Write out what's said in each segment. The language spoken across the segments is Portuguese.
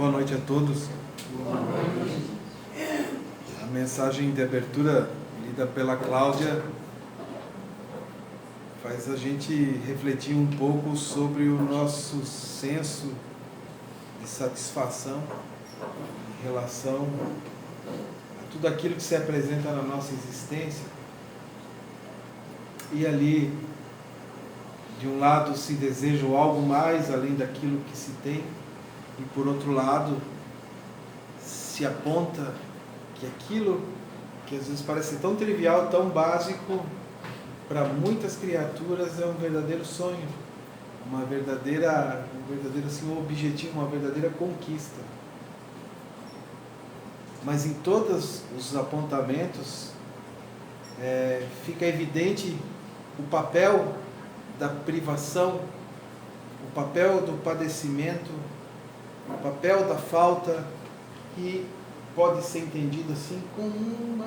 Boa noite a todos. Boa noite. A mensagem de abertura lida pela Cláudia faz a gente refletir um pouco sobre o nosso senso de satisfação em relação a tudo aquilo que se apresenta na nossa existência. E ali, de um lado, se deseja algo mais além daquilo que se tem, e por outro lado, se aponta que aquilo que às vezes parece tão trivial, tão básico, para muitas criaturas é um verdadeiro sonho, um verdadeiro assim, um objetivo, uma verdadeira conquista. Mas em todos os apontamentos fica evidente o papel da privação, o papel do padecimento, o papel da falta, que pode ser entendido assim como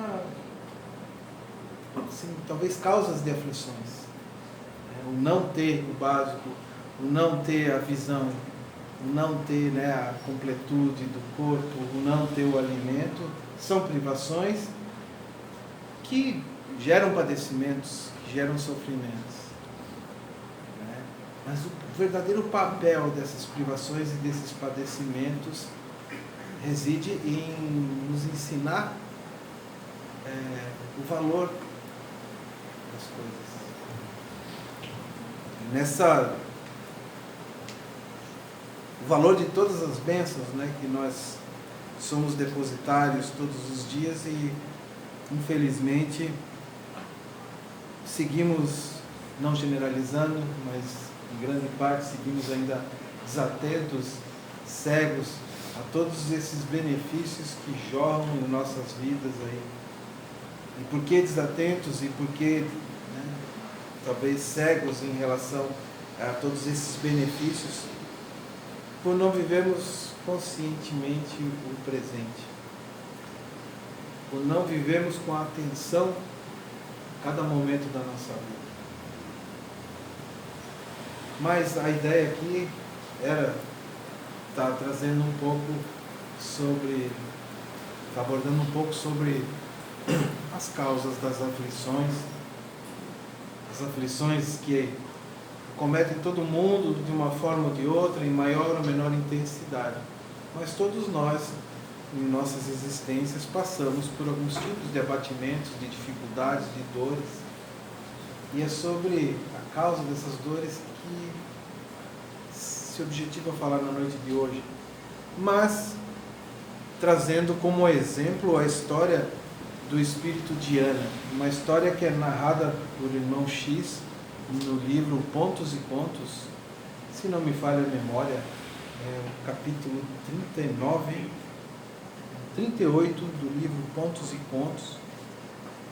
talvez causas de aflições. O não ter o básico, o não ter a visão, o não ter a completude do corpo, o não ter o alimento, são privações que geram padecimentos, que geram sofrimentos. Mas o verdadeiro papel dessas privações e desses padecimentos reside em nos ensinar o valor das coisas. O valor de todas as bênçãos, que nós somos depositários todos os dias e, infelizmente, seguimos, não generalizando, mas em grande parte seguimos ainda desatentos, cegos a todos esses benefícios que jorram em nossas vidas aí. E por que desatentos e por que talvez cegos em relação a todos esses benefícios? Por não vivermos conscientemente o presente, por não vivermos com atenção cada momento da nossa vida. Mas a ideia aqui era estar trazendo um pouco sobre, abordando um pouco sobre as causas das aflições, as aflições que cometem todo mundo de uma forma ou de outra, em maior ou menor intensidade. Mas todos nós, em nossas existências, passamos por alguns tipos de abatimentos, de dificuldades, de dores. E é sobre a causa dessas dores que se objetiva falar na noite de hoje. Mas trazendo como exemplo a história do espírito de Ana, uma história que é narrada por irmão X no livro Pontos e Contos, se não me falha a memória, é o capítulo 38 do livro Pontos e Contos,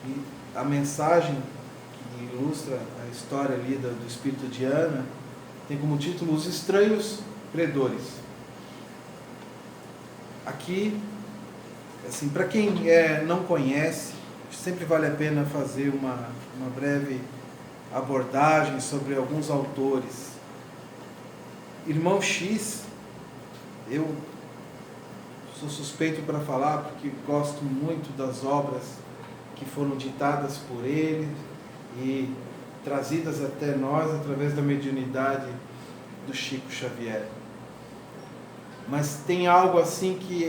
e a mensagem que ilustra a história ali do espírito de Ana tem como título Os Estranhos Credores. Aqui, assim, para quem não conhece, sempre vale a pena fazer uma breve abordagem sobre alguns autores. Irmão X, eu sou suspeito para falar porque gosto muito das obras que foram ditadas por ele e trazidas até nós através da mediunidade do Chico Xavier. Mas tem algo assim que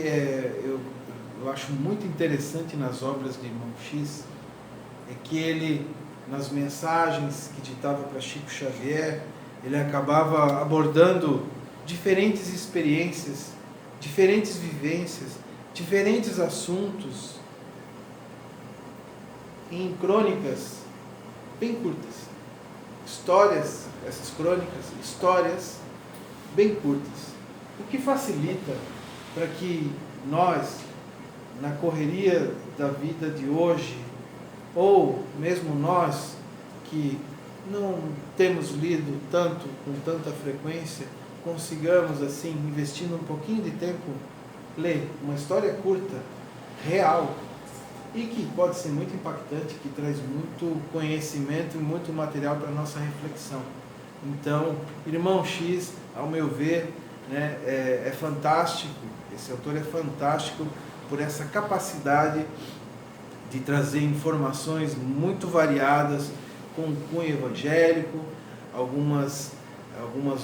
eu acho muito interessante nas obras de irmão X, é que ele, nas mensagens que ditava para Chico Xavier, ele acabava abordando diferentes experiências, diferentes vivências, diferentes assuntos, em crônicas bem curtas. Histórias, essas crônicas, histórias bem curtas. O que facilita para que nós, na correria da vida de hoje, ou mesmo nós que não temos lido tanto, com tanta frequência, consigamos, assim, investindo um pouquinho de tempo, ler uma história curta, real, e que pode ser muito impactante, que traz muito conhecimento e muito material para a nossa reflexão. Então, irmão X, ao meu ver, é fantástico Esse autor é fantástico por essa capacidade de trazer informações muito variadas, com cunho evangélico, algumas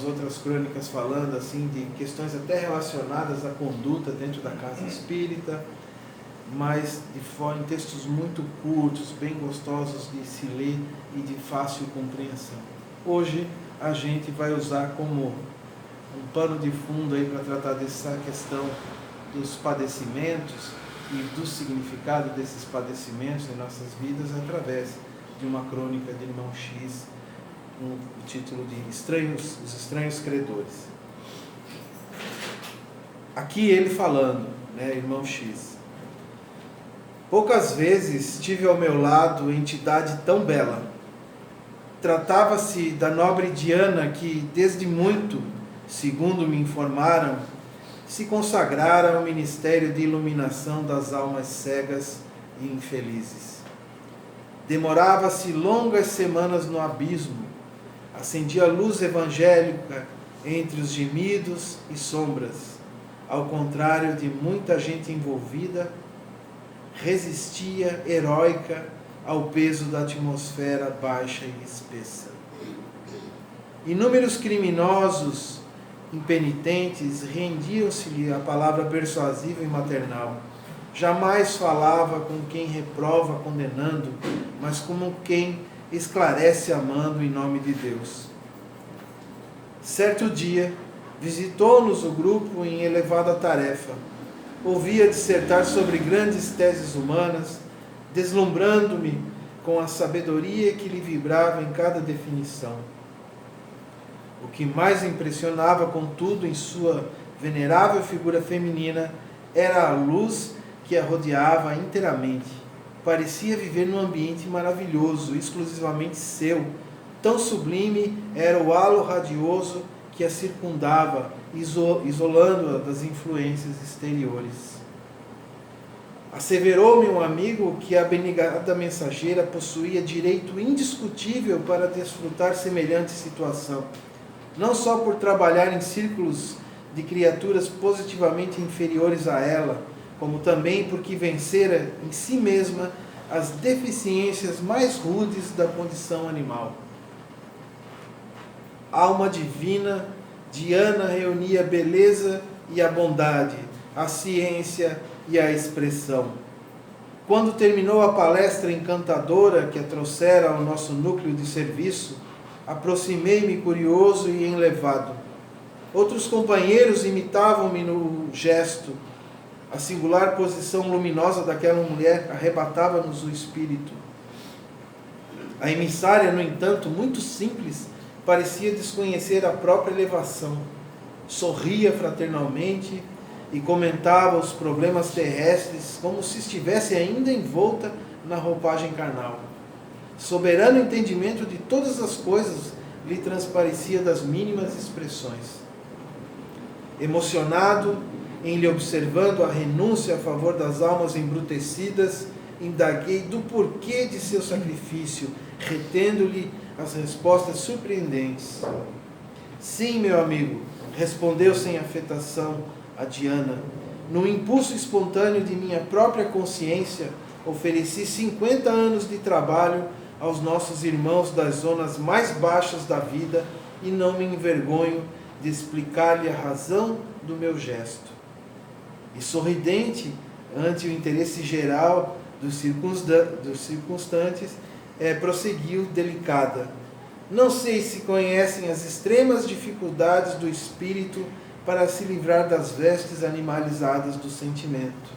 outras crônicas falando assim de questões até relacionadas à conduta dentro da casa espírita, mas em textos muito curtos, bem gostosos de se ler e de fácil compreensão. Hoje a gente vai usar como um pano de fundo aí para tratar dessa questão dos padecimentos e do significado desses padecimentos em nossas vidas através de uma crônica de Irmão X, com o título de Os Estranhos Credores. Aqui ele falando, Irmão X. Poucas vezes tive ao meu lado entidade tão bela. Tratava-se da nobre Diana que, desde muito, segundo me informaram, se consagrara ao ministério de iluminação das almas cegas e infelizes. Demorava-se longas semanas no abismo, acendia a luz evangélica entre os gemidos e sombras, ao contrário de muita gente envolvida, resistia heróica ao peso da atmosfera baixa e espessa. Inúmeros criminosos impenitentes rendiam-se-lhe a palavra persuasiva e maternal. Jamais falava com quem reprova condenando, mas como quem esclarece amando em nome de Deus. Certo dia, visitou-nos o grupo em elevada tarefa. Ouvia dissertar sobre grandes teses humanas, deslumbrando-me com a sabedoria que lhe vibrava em cada definição. O que mais impressionava, contudo, em sua venerável figura feminina, era a luz que a rodeava inteiramente. Parecia viver num ambiente maravilhoso, exclusivamente seu. Tão sublime era o halo radioso que a circundava, isolando-a das influências exteriores. Asseverou-me um amigo que a abnegada mensageira possuía direito indiscutível para desfrutar semelhante situação, não só por trabalhar em círculos de criaturas positivamente inferiores a ela, como também porque vencera em si mesma as deficiências mais rudes da condição animal. Alma divina, Diana reunia a beleza e a bondade, a ciência e a expressão. Quando terminou a palestra encantadora que a trouxera ao nosso núcleo de serviço, aproximei-me curioso e enlevado. Outros companheiros imitavam-me no gesto. A singular posição luminosa daquela mulher arrebatava-nos o espírito. A emissária, no entanto, muito simples, parecia desconhecer a própria elevação. Sorria fraternalmente e comentava os problemas terrestres como se estivesse ainda envolta na roupagem carnal. Soberano entendimento de todas as coisas lhe transparecia das mínimas expressões. Emocionado, em lhe observando a renúncia a favor das almas embrutecidas, indaguei do porquê de seu sacrifício, retendo-lhe as respostas surpreendentes. Sim, meu amigo, respondeu sem afetação a Diana. No impulso espontâneo de minha própria consciência, ofereci 50 anos de trabalho aos nossos irmãos das zonas mais baixas da vida e não me envergonho de explicar-lhe a razão do meu gesto. E sorridente ante o interesse geral dos circunstantes, prosseguiu delicada. Não sei se conhecem as extremas dificuldades do espírito para se livrar das vestes animalizadas do sentimento.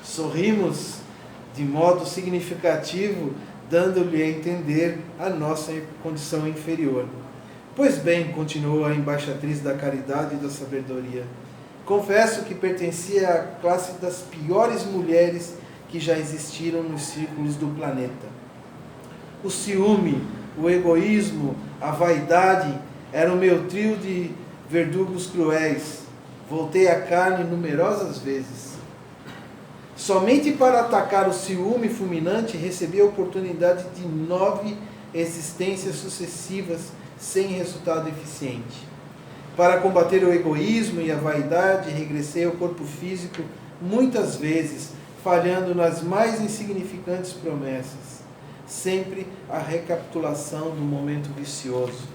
Sorrimos de modo significativo, dando-lhe a entender a nossa condição inferior. Pois bem, continuou a embaixatriz da caridade e da sabedoria, confesso que pertencia à classe das piores mulheres que já existiram nos círculos do planeta. O ciúme, o egoísmo, a vaidade eram o meu trio de verdugos cruéis. Voltei à carne numerosas vezes. Somente para atacar o ciúme fulminante recebi a oportunidade de 9 existências sucessivas sem resultado eficiente. Para combater o egoísmo e a vaidade, regressei ao corpo físico muitas vezes, falhando nas mais insignificantes promessas. Sempre a recapitulação do momento vicioso.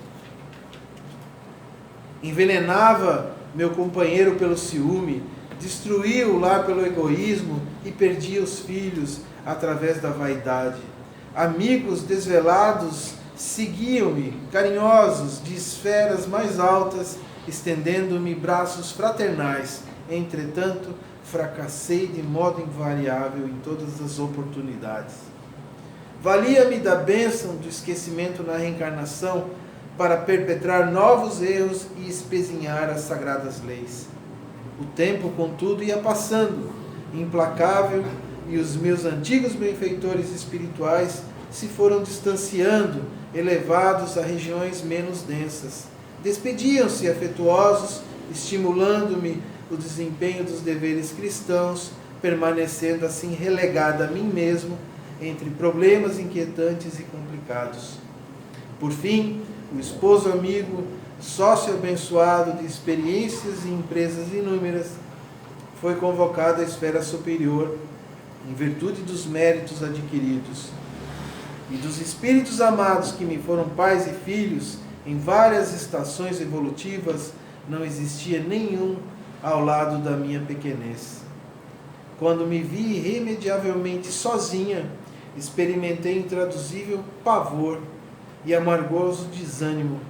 Envenenava meu companheiro pelo ciúme, destruía o lar pelo egoísmo e perdia os filhos através da vaidade. Amigos desvelados seguiam-me, carinhosos, de esferas mais altas, estendendo-me braços fraternais. Entretanto, fracassei de modo invariável em todas as oportunidades. Valia-me da bênção do esquecimento na reencarnação para perpetrar novos erros e espezinhar as sagradas leis. O tempo, contudo, ia passando, implacável, e os meus antigos benfeitores espirituais se foram distanciando, elevados a regiões menos densas. Despediam-se afetuosos, estimulando-me o desempenho dos deveres cristãos, permanecendo assim relegado a mim mesmo entre problemas inquietantes e complicados. Por fim, o esposo amigo, sócio abençoado de experiências e empresas inúmeras, foi convocado à esfera superior, em virtude dos méritos adquiridos e dos espíritos amados que me foram pais e filhos em várias estações evolutivas. Não existia nenhum ao lado da minha pequenez. Quando me vi irremediavelmente sozinha, experimentei intraduzível pavor e amargoso desânimo.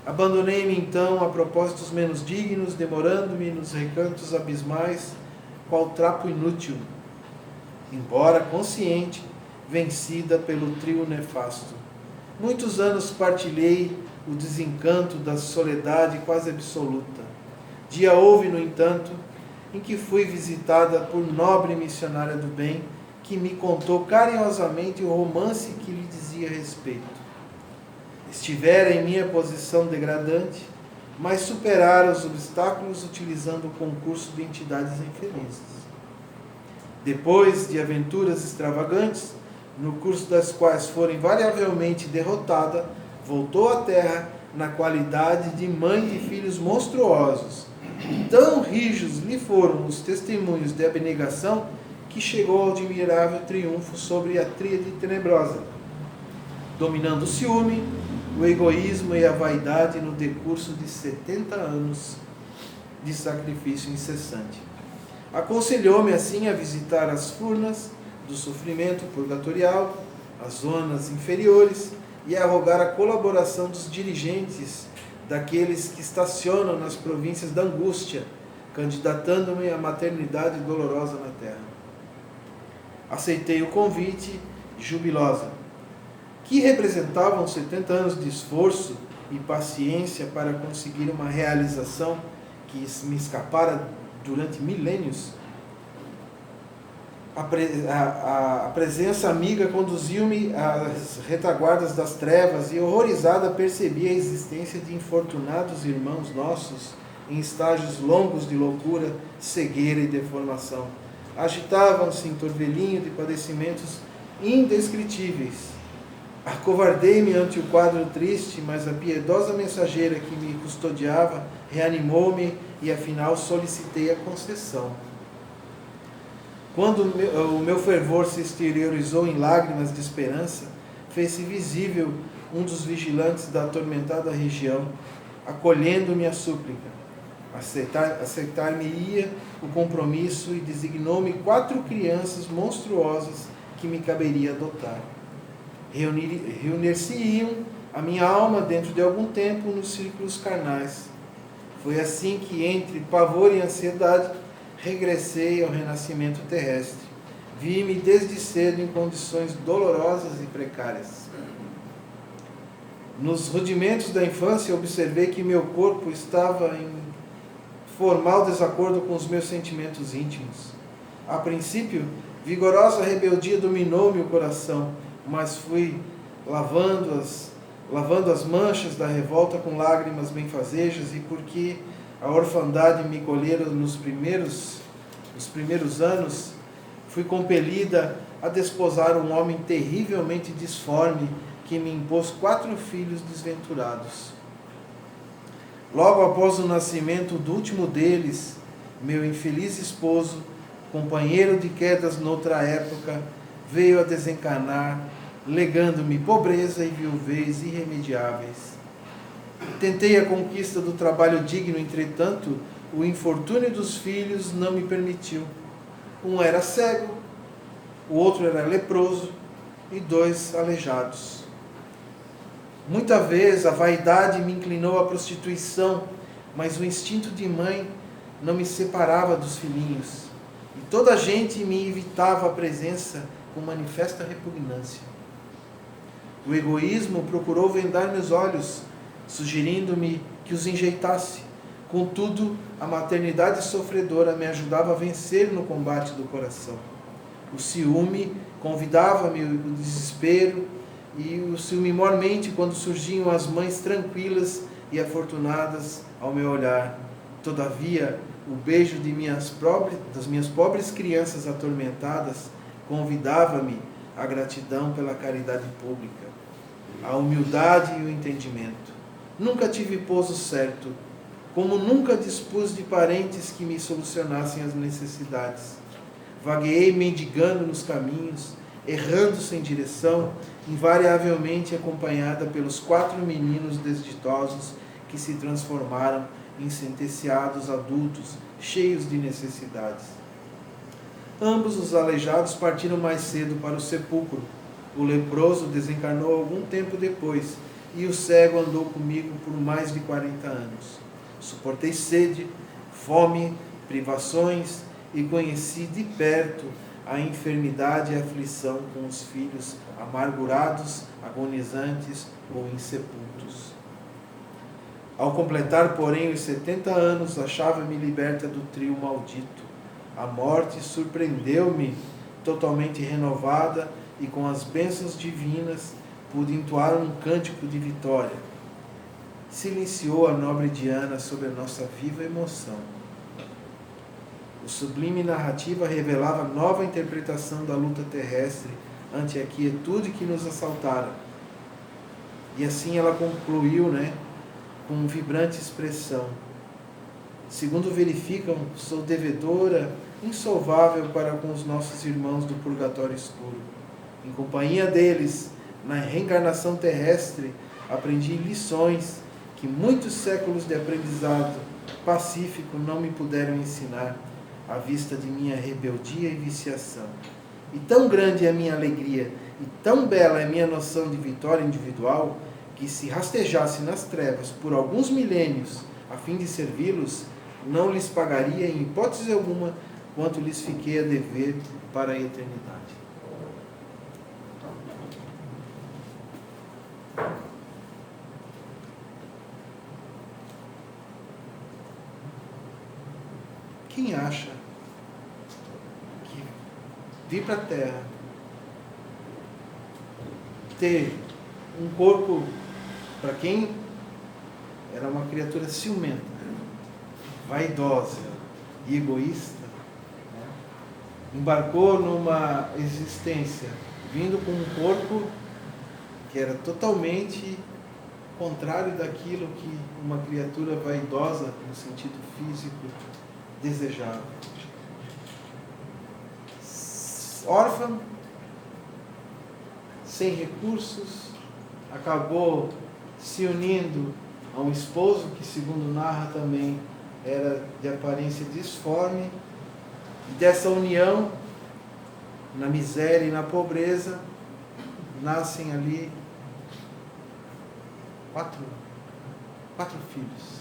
Abandonei-me então a propósitos menos dignos, demorando-me nos recantos abismais, qual trapo inútil, embora consciente, vencida pelo trio nefasto. Muitos anos partilhei o desencanto da soledade quase absoluta. Dia houve, no entanto, em que fui visitada por nobre missionária do bem, que me contou carinhosamente o romance que lhe dizia respeito. Estivera em minha posição degradante, mas superara os obstáculos utilizando o concurso de entidades infelizes. Depois de aventuras extravagantes, no curso das quais foi invariavelmente derrotada, voltou à Terra na qualidade de mãe de filhos monstruosos. Tão rijos lhe foram os testemunhos de abnegação que chegou ao admirável triunfo sobre a tríade tenebrosa, dominando o ciúme, o egoísmo e a vaidade no decurso de 70 anos de sacrifício incessante. Aconselhou-me assim a visitar as furnas do sofrimento purgatorial, as zonas inferiores, e a rogar a colaboração dos dirigentes daqueles que estacionam nas províncias da angústia, candidatando-me à maternidade dolorosa na terra. Aceitei o convite, jubilosa, que representavam 70 anos de esforço e paciência para conseguir uma realização que me escapara durante milênios. A presença amiga conduziu-me às retaguardas das trevas e, horrorizada, percebi a existência de infortunados irmãos nossos em estágios longos de loucura, cegueira e deformação. Agitavam-se em turvelinho de padecimentos indescritíveis. Acovardei-me ante o quadro triste, mas a piedosa mensageira que me custodiava reanimou-me e, afinal, solicitei a concessão. Quando o meu fervor se exteriorizou em lágrimas de esperança, fez-se visível um dos vigilantes da atormentada região, acolhendo-me a súplica. Aceitar-me-ia o compromisso e designou-me 4 crianças monstruosas que me caberia adotar. Reunir-se-iam a minha alma dentro de algum tempo nos círculos carnais. Foi assim que, entre pavor e ansiedade, regressei ao renascimento terrestre. Vi-me desde cedo em condições dolorosas e precárias. Nos rudimentos da infância, observei que meu corpo estava em formal desacordo com os meus sentimentos íntimos. A princípio, vigorosa rebeldia dominou-me o coração, mas fui lavando as manchas da revolta com lágrimas benfazejas, e porque a orfandade me colhera nos primeiros anos, fui compelida a desposar um homem terrivelmente disforme que me impôs 4 filhos desventurados. Logo após o nascimento do último deles, meu infeliz esposo, companheiro de quedas noutra época, veio a desencarnar, legando-me pobreza e viuvez irremediáveis. Tentei a conquista do trabalho digno, entretanto, o infortúnio dos filhos não me permitiu. Um era cego, o outro era leproso e 2 aleijados. Muita vez a vaidade me inclinou à prostituição, mas o instinto de mãe não me separava dos filhinhos, e toda a gente me evitava a presença com manifesta repugnância. O egoísmo procurou vendar meus olhos, sugerindo-me que os enjeitasse. Contudo, a maternidade sofredora me ajudava a vencer no combate do coração. O ciúme convidava-me o desespero, e o ciúme mormente quando surgiam as mães tranquilas e afortunadas ao meu olhar. Todavia, o beijo das minhas pobres crianças atormentadas convidava-me à gratidão pela caridade pública, à humildade e o entendimento. Nunca tive pouso certo, como nunca dispus de parentes que me solucionassem as necessidades. Vagueei mendigando nos caminhos, errando sem direção, invariavelmente acompanhada pelos 4 meninos desditosos que se transformaram em sentenciados adultos, cheios de necessidades. Ambos os aleijados partiram mais cedo para o sepulcro. O leproso desencarnou algum tempo depois, e o cego andou comigo por mais de 40 anos. Suportei sede, fome, privações, e conheci de perto a enfermidade e a aflição com os filhos amargurados, agonizantes ou insepultos. Ao completar, porém, os 70 anos, achava-me liberta do trio maldito. A morte surpreendeu-me totalmente renovada, e com as bênçãos divinas pude entoar um cântico de vitória. Silenciou a nobre Diana sobre a nossa viva emoção. O sublime narrativa revelava nova interpretação da luta terrestre ante a quietude que nos assaltara. E assim ela concluiu, com vibrante expressão: segundo verificam, sou devedora insolvável para com os nossos irmãos do purgatório escuro. Em companhia deles, na reencarnação terrestre, aprendi lições que muitos séculos de aprendizado pacífico não me puderam ensinar, à vista de minha rebeldia e viciação. E tão grande é a minha alegria, e tão bela é a minha noção de vitória individual, que se rastejasse nas trevas por alguns milênios, a fim de servi-los, não lhes pagaria em hipótese alguma quanto lhes fiquei a dever para a eternidade. Quem acha que vir para a Terra, ter um corpo, para quem era uma criatura ciumenta, vaidosa e egoísta, embarcou numa existência vindo com um corpo que era totalmente contrário daquilo que uma criatura vaidosa, no sentido físico, desejava. Órfã, sem recursos, acabou se unindo a um esposo que, segundo narra, também era de aparência disforme. E dessa união, na miséria e na pobreza, nascem ali quatro filhos.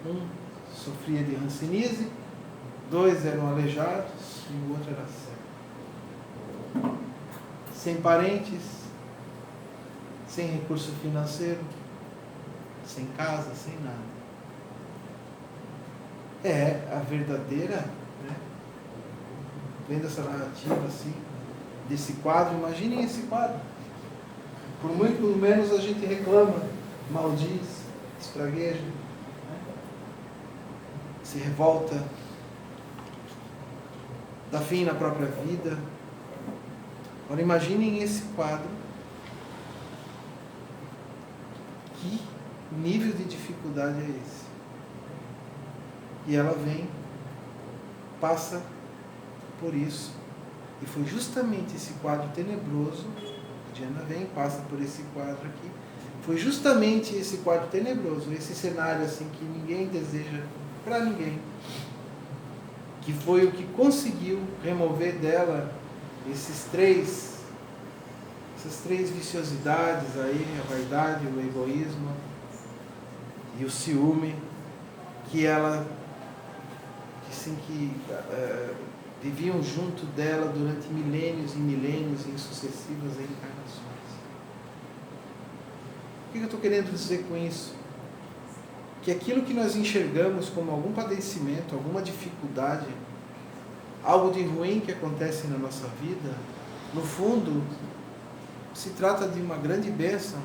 Um sofria de hanseníase, 2 eram aleijados e o outro era cego. Sem parentes, sem recurso financeiro, sem casa, sem nada. É a verdadeira, vendo essa narrativa assim, desse quadro, imaginem esse quadro. Por muito menos a gente reclama, maldiz, espragueja, se revolta, dá fim na própria vida. Agora imaginem esse quadro. Que nível de dificuldade é esse? E ela vem, passa por isso. E foi justamente esse quadro tenebroso, a Diana vem, passa por esse quadro aqui, foi justamente esse quadro tenebroso, esse cenário assim que ninguém deseja para ninguém, que foi o que conseguiu remover dela essas três viciosidades aí, a vaidade, o egoísmo e o ciúme, que ela, assim, viviam junto dela durante milênios e milênios em sucessivas reencarnações. O que eu estou querendo dizer com isso? Que aquilo que nós enxergamos como algum padecimento, alguma dificuldade, algo de ruim que acontece na nossa vida, no fundo, se trata de uma grande bênção,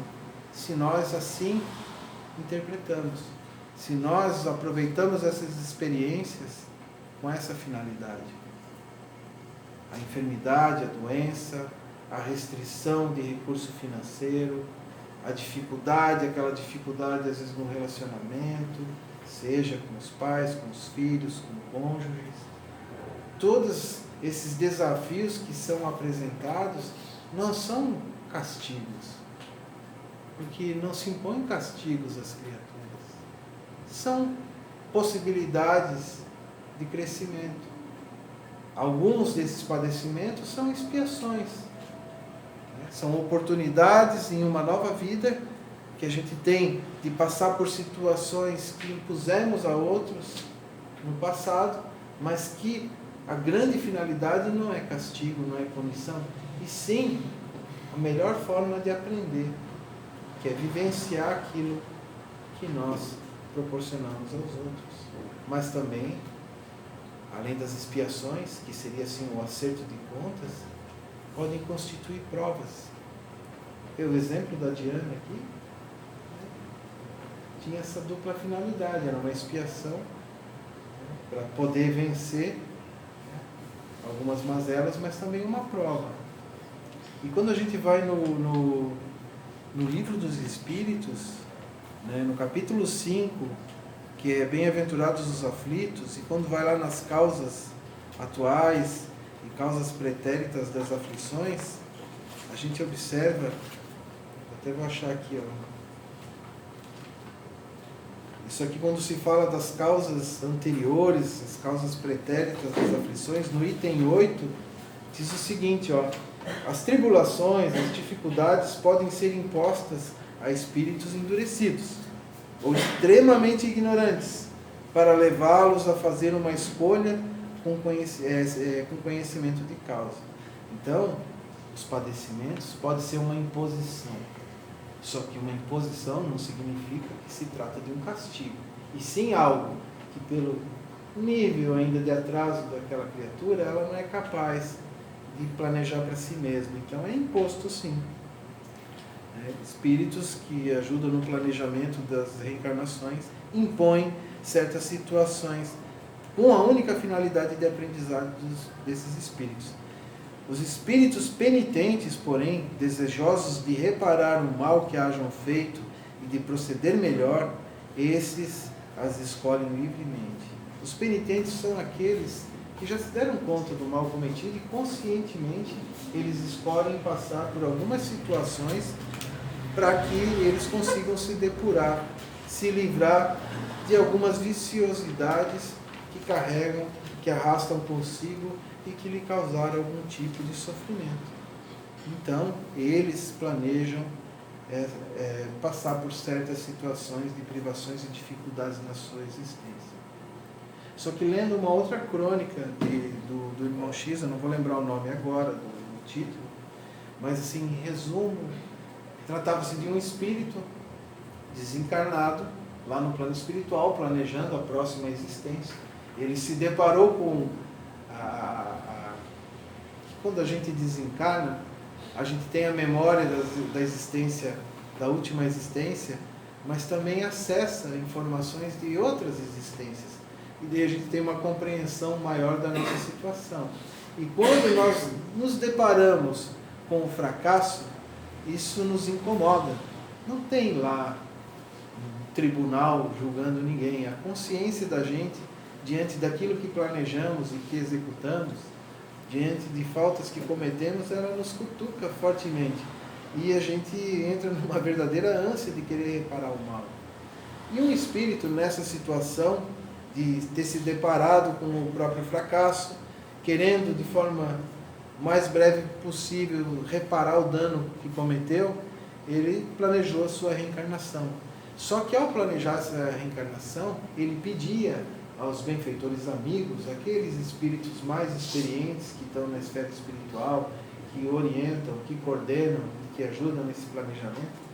se nós assim interpretamos, se nós aproveitamos essas experiências com essa finalidade. A enfermidade, a doença, a restrição de recurso financeiro, a dificuldade, aquela dificuldade às vezes no relacionamento, seja com os pais, com os filhos, com cônjuges. Todos esses desafios que são apresentados não são castigos, porque não se impõem castigos às criaturas. São possibilidades de crescimento. Alguns desses padecimentos são expiações, são oportunidades em uma nova vida que a gente tem de passar por situações que impusemos a outros no passado, mas que a grande finalidade não é castigo, não é punição, e sim a melhor forma de aprender, que é vivenciar aquilo que nós proporcionamos aos outros. Mas também, além das expiações, que seria assim o acerto de contas, podem constituir provas. O exemplo da Diana aqui tinha essa dupla finalidade, era uma expiação para poder vencer algumas mazelas, mas também uma prova. E quando a gente vai no livro dos Espíritos, no capítulo 5, que é Bem-aventurados os aflitos, e quando vai lá nas causas atuais e causas pretéritas das aflições, a gente observa, até vou achar aqui, isso aqui quando se fala das causas anteriores, as causas pretéritas das aflições, no item 8, diz o seguinte, as tribulações, as dificuldades podem ser impostas a espíritos endurecidos ou extremamente ignorantes, para levá-los a fazer uma escolha com conhecimento de causa. Então, os padecimentos podem ser uma imposição. Só que uma imposição não significa que se trata de um castigo, e sim algo que, pelo nível ainda de atraso daquela criatura, ela não é capaz de planejar para si mesma. Então é imposto sim. Espíritos que ajudam no planejamento das reencarnações impõem certas situações com a única finalidade de aprendizado desses espíritos. Os espíritos penitentes, porém, desejosos de reparar o mal que hajam feito e de proceder melhor, esses as escolhem livremente. Os penitentes são aqueles que já se deram conta do mal cometido e conscientemente eles escolhem passar por algumas situações para que eles consigam se depurar, se livrar de algumas viciosidades que carregam, que arrastam consigo e que lhe causaram algum tipo de sofrimento. Então, eles planejam passar por certas situações de privações e dificuldades na sua existência. Só que lendo uma outra crônica do irmão X, eu não vou lembrar o nome agora, do título, mas assim, em resumo, tratava-se de um espírito desencarnado, lá no plano espiritual, planejando a próxima existência. Ele se deparou com quando a gente desencarna, a gente tem a memória da existência, da última existência, mas também acessa informações de outras existências. E daí a gente tem uma compreensão maior da nossa situação. E quando nós nos deparamos com o fracasso, isso nos incomoda. Não tem lá tribunal julgando ninguém. A consciência da gente, diante daquilo que planejamos e que executamos, diante de faltas que cometemos, ela nos cutuca fortemente. E a gente entra numa verdadeira ânsia de querer reparar o mal. E um espírito nessa situação, de ter se deparado com o próprio fracasso, querendo de forma mais breve possível reparar o dano que cometeu, ele planejou a sua reencarnação. Só que ao planejar essa reencarnação, ele pedia aos benfeitores amigos, aqueles espíritos mais experientes que estão na esfera espiritual, que orientam, que coordenam, que ajudam nesse planejamento.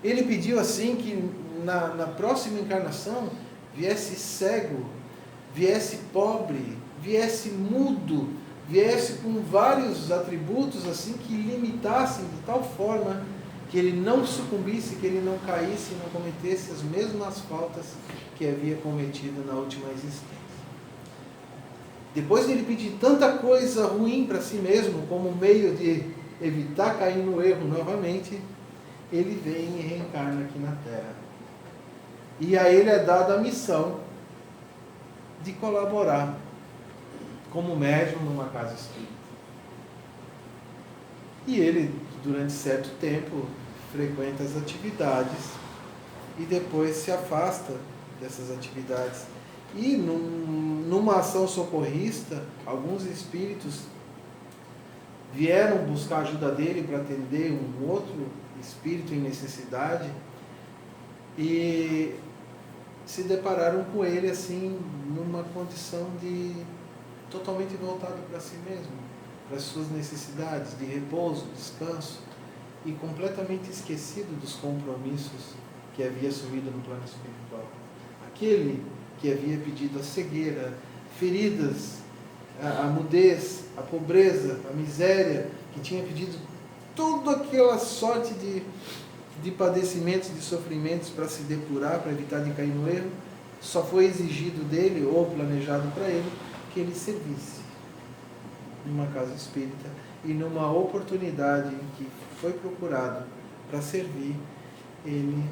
Ele pediu assim que na próxima encarnação viesse cego, viesse pobre, viesse mudo, viesse com vários atributos assim que limitassem de tal forma que ele não sucumbisse, que ele não caísse e não cometesse as mesmas faltas que havia cometido na última existência. Depois de ele pedir tanta coisa ruim para si mesmo, como meio de evitar cair no erro novamente, ele vem e reencarna aqui na Terra. E a ele é dada a missão de colaborar como médium numa casa espírita. E ele, durante certo tempo, frequenta as atividades e depois se afasta dessas atividades. E numa ação socorrista, alguns espíritos vieram buscar a ajuda dele para atender um outro espírito em necessidade e se depararam com ele assim numa condição de totalmente voltado para si mesmo, para as suas necessidades de repouso, descanso, e completamente esquecido dos compromissos que havia assumido no plano espiritual. Aquele que havia pedido a cegueira, feridas, a mudez, a pobreza, a miséria, que tinha pedido toda aquela sorte de padecimentos, de sofrimentos para se depurar, para evitar de cair no erro, só foi exigido dele, ou planejado para ele, que ele servisse numa casa espírita e numa oportunidade em que foi procurado para servir, ele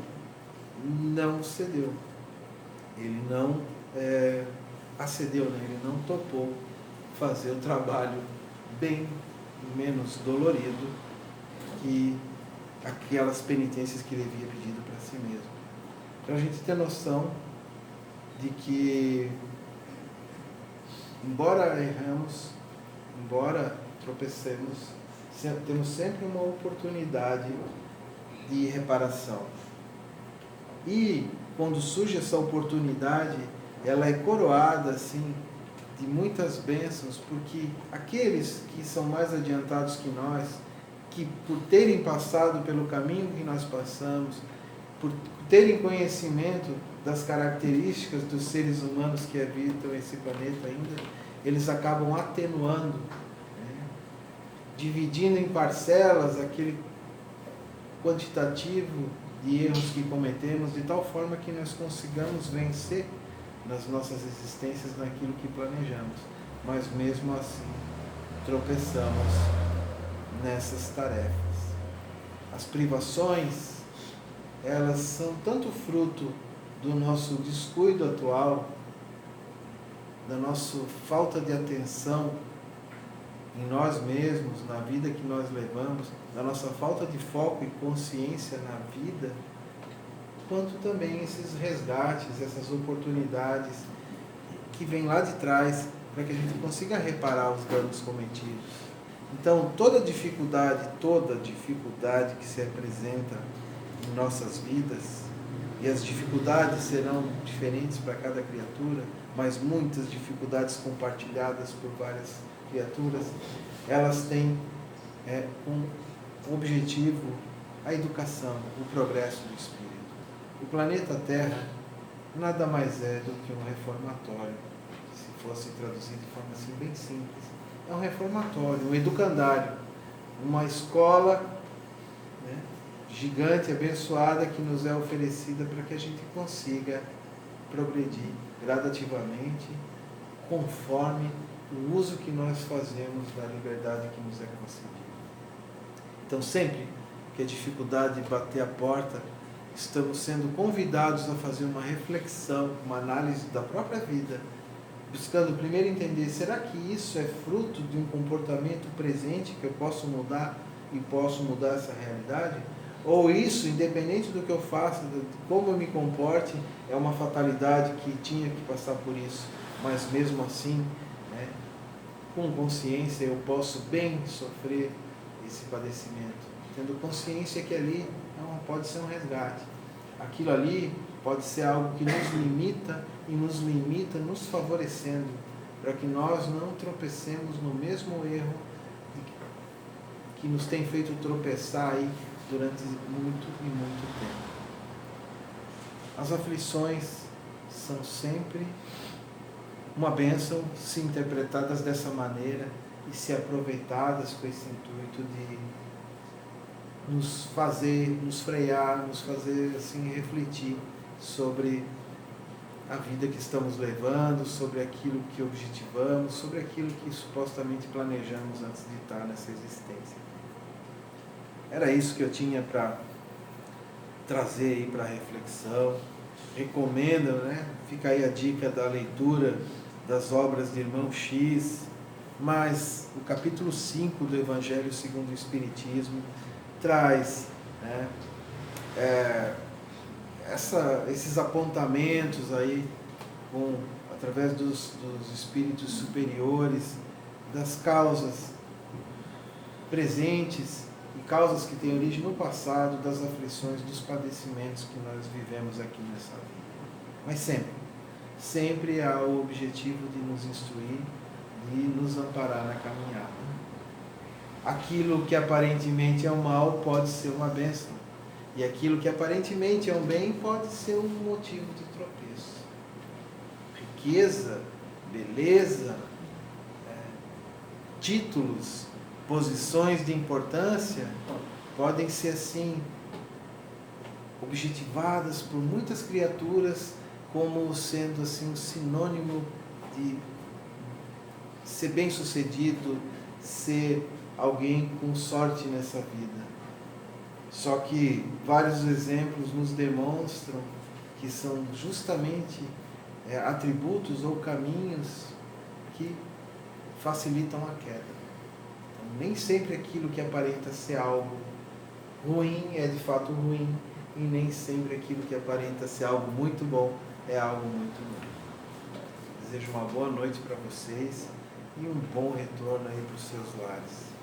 não cedeu, ele não acedeu, né? Ele não topou fazer o trabalho bem menos dolorido que aquelas penitências que ele havia pedido para si mesmo. Para a gente ter noção de que, embora erramos, embora tropecemos, temos sempre uma oportunidade de reparação. E quando surge essa oportunidade, ela é coroada assim de muitas bênçãos, porque aqueles que são mais adiantados que nós, que por terem passado pelo caminho que nós passamos, por terem conhecimento das características dos seres humanos que habitam esse planeta ainda, eles acabam atenuando, né? Dividindo em parcelas aquele quantitativo de erros que cometemos, de tal forma que nós consigamos vencer nas nossas existências naquilo que planejamos. Mas mesmo assim, tropeçamos nessas tarefas. As privações, elas são tanto fruto do nosso descuido atual, da nossa falta de atenção em nós mesmos, na vida que nós levamos, da nossa falta de foco e consciência na vida, quanto também esses resgates, essas oportunidades que vêm lá de trás para que a gente consiga reparar os danos cometidos. Então, toda dificuldade que se apresenta em nossas vidas, e as dificuldades serão diferentes para cada criatura, mas muitas dificuldades compartilhadas por várias criaturas, elas têm como objetivo a educação, o progresso do espírito. O planeta Terra nada mais é do que um reformatório, se fosse traduzido de forma assim bem simples. É um reformatório, um educandário, uma escola, né, gigante, abençoada, que nos é oferecida para que a gente consiga progredir gradativamente, conforme o uso que nós fazemos da liberdade que nos é concedida. Então, sempre que a dificuldade bater a porta, estamos sendo convidados a fazer uma reflexão, uma análise da própria vida, buscando primeiro entender, será que isso é fruto de um comportamento presente que eu posso mudar e posso mudar essa realidade? Ou isso, independente do que eu faça, de como eu me comporte, é uma fatalidade que tinha que passar por isso, mas mesmo assim, né, com consciência eu posso bem sofrer esse padecimento, tendo consciência que ali não pode ser um resgate. Aquilo ali pode ser algo que nos limita e nos limita nos favorecendo, para que nós não tropecemos no mesmo erro que nos tem feito tropeçar aí durante muito e muito tempo. As aflições são sempre uma bênção se interpretadas dessa maneira e se aproveitadas com esse intuito de nos fazer, nos frear, nos fazer assim refletir sobre a vida que estamos levando, sobre aquilo que objetivamos, sobre aquilo que supostamente planejamos antes de estar nessa existência. Era isso que eu tinha para trazer aí para reflexão. Recomendo, né? Fica aí a dica da leitura das obras de Irmão X, mas o capítulo 5 do Evangelho segundo o Espiritismo traz, né, esses apontamentos aí, através dos espíritos superiores, das causas presentes e causas que têm origem no passado, das aflições, dos padecimentos que nós vivemos aqui nessa vida. Mas sempre há o objetivo de nos instruir, de nos amparar na caminhada. Aquilo que aparentemente é um mal pode ser uma bênção, e aquilo que aparentemente é um bem pode ser um motivo de tropeço. Riqueza, beleza, títulos, posições de importância podem ser assim objetivadas por muitas criaturas como sendo assim um sinônimo de ser bem-sucedido, ser alguém com sorte nessa vida. Só que vários exemplos nos demonstram que são justamente atributos ou caminhos que facilitam a queda. Então, nem sempre aquilo que aparenta ser algo ruim é de fato ruim, e nem sempre aquilo que aparenta ser algo muito bom é algo muito bom. Desejo uma boa noite para vocês e um bom retorno aí para os seus lares.